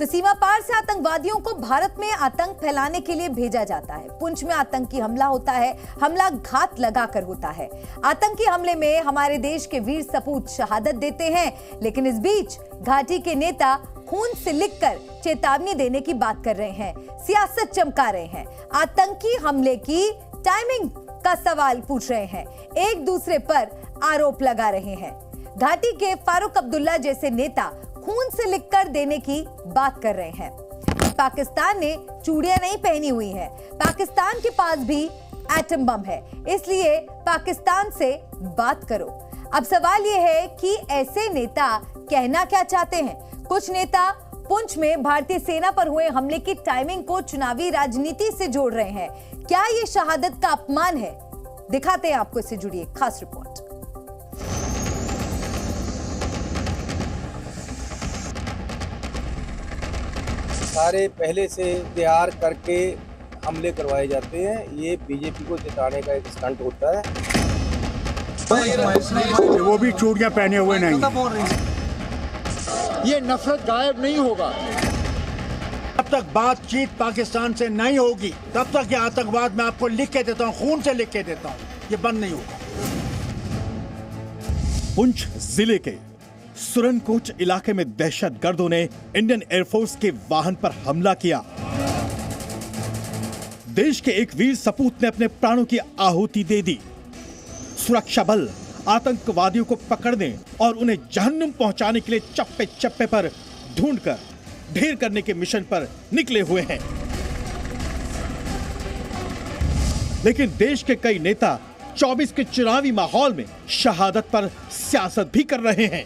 तो सीमा पार से आतंकवादियों को भारत में आतंक फैलाने के लिए भेजा जाता है। पुंछ में आतंकी हमला होता है, हमला घात लगाकर होता है। आतंकी हमले में हमारे देश के वीर सपूत शहादत देते हैं, लेकिन इस बीच घाटी के नेता खून से लिखकर चेतावनी देने की बात कर रहे हैं, सियासत चमका रहे हैं, आतंकी हमले की टाइमिंग का सवाल पूछ रहे हैं, एक दूसरे पर आरोप लगा रहे हैं। घाटी के फारूक अब्दुल्ला जैसे नेता खून से लिखकर देने की बात कर रहे हैं। पाकिस्तान ने चूड़ियां नहीं पहनी हुई हैं, पाकिस्तान के पास भी एटम बम है, इसलिए पाकिस्तान से बात करो। अब सवाल यह है कि ऐसे नेता कहना क्या चाहते हैं? कुछ नेता पुंछ में भारतीय सेना पर हुए हमले की टाइमिंग को चुनावी राजनीति से जोड़ रहे हैं। क्या यह शहादत का अपमान है? दिखाते हैं आपको, इससे जुड़ी एक खास रिपोर्ट। सारे पहले से तैयार करके हमले करवाए जाते हैं। ये बीजेपी को जिताने का एक स्टंट होता है। वो भी चूड़ियां पहने हुए नहीं। ये नफरत गायब नहीं होगा। जब तक बातचीत पाकिस्तान से नहीं होगी, तब तक ये आतंकवाद मैं आपको लिख के देता हूँ, खून से लिख के देता हूँ, ये बंद नहीं होगा। पुंछ जिले के सुरनकोट इलाके में दहशतगर्दों ने इंडियन एयरफोर्स के वाहन पर हमला किया। देश के एक वीर सपूत ने अपने प्राणों की आहुति दे दी। सुरक्षा बल आतंकवादियों को पकड़ने और उन्हें जहन्नुम पहुंचाने के लिए चप्पे चप्पे पर ढूंढकर ढेर करने के मिशन पर निकले हुए हैं। लेकिन देश के कई नेता 24 के चुनावी माहौल में शहादत पर सियासत भी कर रहे हैं।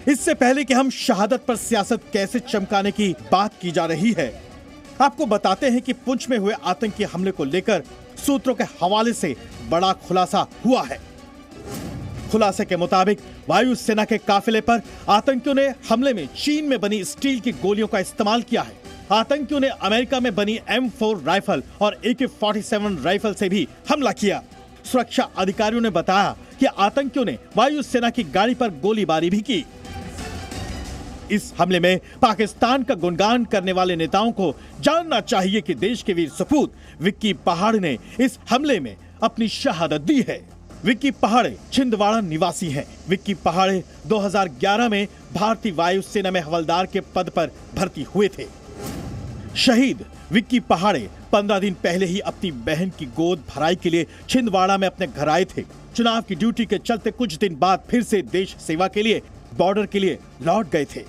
इससे पहले कि हम शहादत पर सियासत कैसे चमकाने की बात की जा रही है, आपको बताते हैं कि पुंछ में हुए आतंकी हमले को लेकर सूत्रों के हवाले से बड़ा खुलासा हुआ है। खुलासे के मुताबिक वायुसेना के काफिले पर आतंकियों ने हमले में चीन में बनी स्टील की गोलियों का इस्तेमाल किया है। आतंकियों ने अमेरिका में बनी M4 राइफल और AK-47 राइफल से भी हमला किया। सुरक्षा अधिकारियों ने बताया कि आतंकियों ने वायुसेना की गाड़ी पर गोलीबारी भी की। इस हमले में पाकिस्तान का गुणगान करने वाले नेताओं को जानना चाहिए कि देश के वीर सपूत विक्की पहाड़े ने इस हमले में अपनी शहादत दी है। विक्की पहाड़े छिंदवाड़ा निवासी हैं। विक्की पहाड़े 2011 में भारतीय वायुसेना में हवलदार के पद पर भर्ती हुए थे। शहीद विक्की पहाड़े 15 दिन पहले ही अपनी बहन की गोद भराई के लिए छिंदवाड़ा में अपने घर आए थे। चुनाव की ड्यूटी के चलते कुछ दिन बाद फिर से देश सेवा के लिए बॉर्डर के लिए लौट गए थे।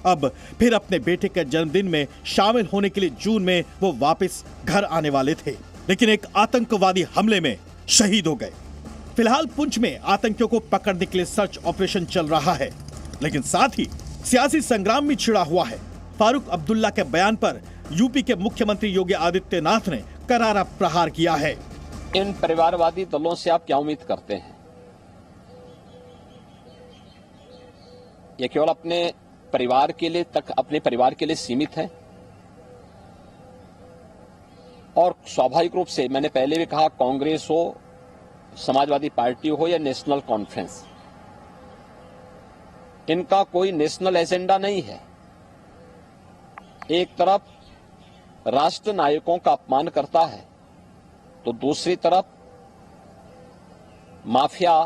अब फिर अपने बेटे के जन्मदिन में शामिल होने के लिए जून में वो वापस घर आने वाले थे, लेकिन एक आतंकवादी हमले में शहीद हो गए। फिलहाल पुंछ में आतंकियों को पकड़ने के लिए सर्च ऑपरेशन चल रहा है, लेकिन साथ ही सियासी संग्राम भी छिड़ा हुआ है। फारूक अब्दुल्ला के बयान पर यूपी के मुख्यमंत्री योगी आदित्यनाथ ने करारा प्रहार किया है। इन परिवारवादी दलों से आप क्या उम्मीद करते हैं? ये केवल अपने परिवार के लिए अपने परिवार के लिए सीमित है, और स्वाभाविक रूप से मैंने पहले भी कहा, कांग्रेस हो, समाजवादी पार्टी हो या नेशनल कॉन्फ्रेंस, इनका कोई नेशनल एजेंडा नहीं है। एक तरफ राष्ट्र नायकों का अपमान करता है, तो दूसरी तरफ माफिया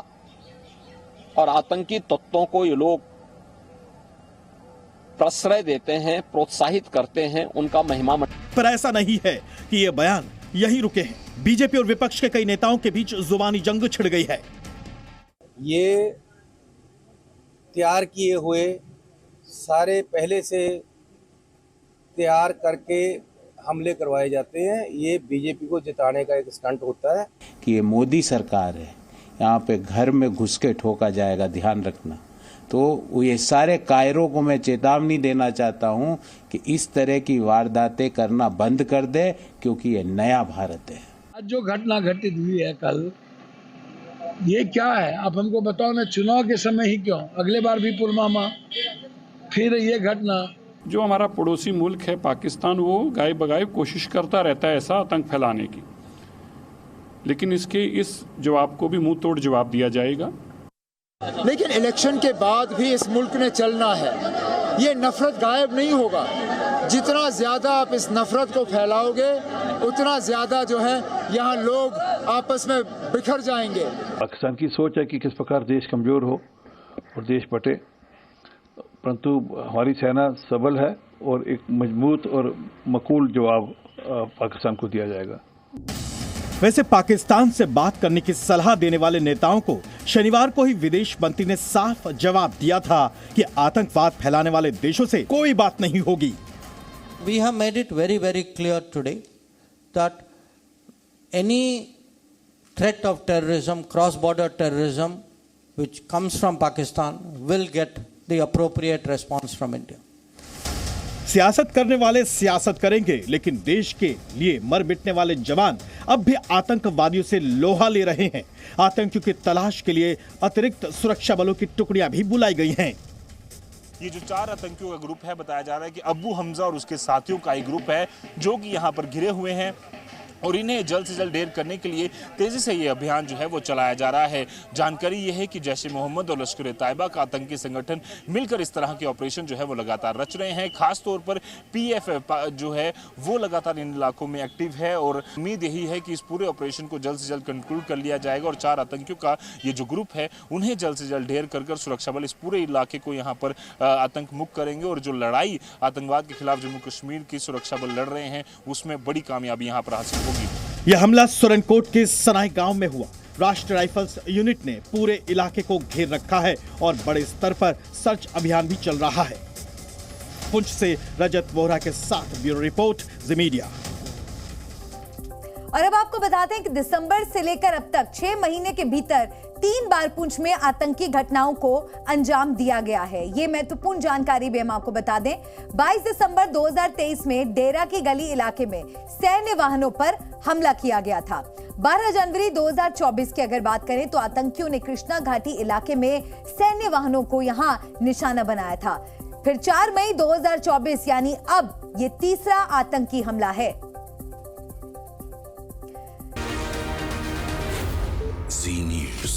और आतंकी तत्वों को ये लोग प्रश्रय देते हैं, प्रोत्साहित करते हैं, उनका महिमा। पर ऐसा नहीं है कि ये बयान यही रुके हैं। बीजेपी और विपक्ष के कई नेताओं के बीच जुबानी जंग छिड़ गई है। ये तैयार किए हुए, सारे पहले से तैयार करके हमले करवाए जाते हैं। ये बीजेपी को जिताने का एक स्टंट होता है। कि ये मोदी सरकार है, यहाँ पे घर में घुस के ठोका जाएगा, ध्यान रखना। तो ये सारे कायरों को मैं चेतावनी देना चाहता हूं कि इस तरह की वारदातें करना बंद कर दे, क्योंकि ये नया भारत है। आज जो घटना घटित हुई है कल, ये क्या है आप हमको बताओ ना। चुनाव के समय ही क्यों, अगले बार भी पुलवामा, फिर ये घटना। जो हमारा पड़ोसी मुल्क है पाकिस्तान, वो गाय बगाए कोशिश करता रहता है ऐसा आतंक फैलाने की, लेकिन इसके इस जवाब को भी मुंह तोड़ जवाब दिया जाएगा। लेकिन इलेक्शन के बाद भी इस मुल्क ने चलना है। ये नफरत गायब नहीं होगा। जितना ज़्यादा आप इस नफ़रत को फैलाओगे उतना ज़्यादा जो है यहाँ लोग आपस में बिखर जाएंगे। पाकिस्तान की सोच है कि किस प्रकार देश कमज़ोर हो और देश बटे, परंतु हमारी सेना सबल है और एक मजबूत और मकबूल जवाब पाकिस्तान को दिया जाएगा। वैसे पाकिस्तान से बात करने की सलाह देने वाले नेताओं को शनिवार को ही विदेश मंत्री ने साफ जवाब दिया था कि आतंकवाद फैलाने वाले देशों से कोई बात नहीं होगी। We have made it very, very clear today that any threat of terrorism, cross-border terrorism, which comes from Pakistan, will get the appropriate response from India. सियासत करने वाले सियासत करेंगे, लेकिन देश के लिए मर मिटने वाले जवान अब भी आतंकवादियों से लोहा ले रहे हैं। आतंकियों की तलाश के लिए अतिरिक्त सुरक्षा बलों की टुकड़ियां भी बुलाई गई हैं। ये जो 4 आतंकियों का ग्रुप है, बताया जा रहा है कि अबू हमजा और उसके साथियों का एक ग्रुप है जो कि यहाँ पर घिरे हुए हैं और इन्हें जल्द से जल्द ढेर करने के लिए तेजी से ये अभियान जो है वो चलाया जा रहा है। जानकारी ये है कि जैश ए मोहम्मद और लश्कर ए तैयबा का आतंकी संगठन मिलकर इस तरह के ऑपरेशन जो है वो लगातार रच रहे हैं। खास तौर पर PFF जो है वो लगातार इन इलाकों में एक्टिव है और उम्मीद यही है कि इस पूरे ऑपरेशन को जल्द से जल्द कंक्लूड कर लिया जाएगा और 4 आतंकियों का ये जो ग्रुप है उन्हें जल्द से जल्द ढेर कर सुरक्षा बल इस पूरे इलाके को यहाँ पर आतंक मुक्त करेंगे और जो लड़ाई आतंकवाद के खिलाफ जम्मू कश्मीर की सुरक्षा बल लड़ रहे हैं उसमें बड़ी कामयाबी यहाँ पर हासिल होगी। यह हमला सुरनकोट के सनाई गांव में हुआ। राष्ट्रीय राइफल्स यूनिट ने पूरे इलाके को घेर रखा है और बड़े स्तर पर सर्च अभियान भी चल रहा है। पुंछ से रजत वोहरा के साथ ब्यूरो रिपोर्ट, ज़ी मीडिया। और अब आपको बताते हैं कि दिसंबर से लेकर अब तक 6 महीने के भीतर 3 बार पुंछ में आतंकी घटनाओं को अंजाम दिया गया है। ये महत्वपूर्ण जानकारी भी हम आपको बता दें। 22 दिसंबर 2023 में डेरा की गली इलाके में सैन्य वाहनों पर हमला किया गया था। 12 जनवरी 2024 की अगर बात करें तो आतंकियों ने कृष्णा घाटी इलाके में सैन्य वाहनों को यहां निशाना बनाया था। फिर 4 मई 2024 यानी अब ये तीसरा आतंकी हमला है। Zee News.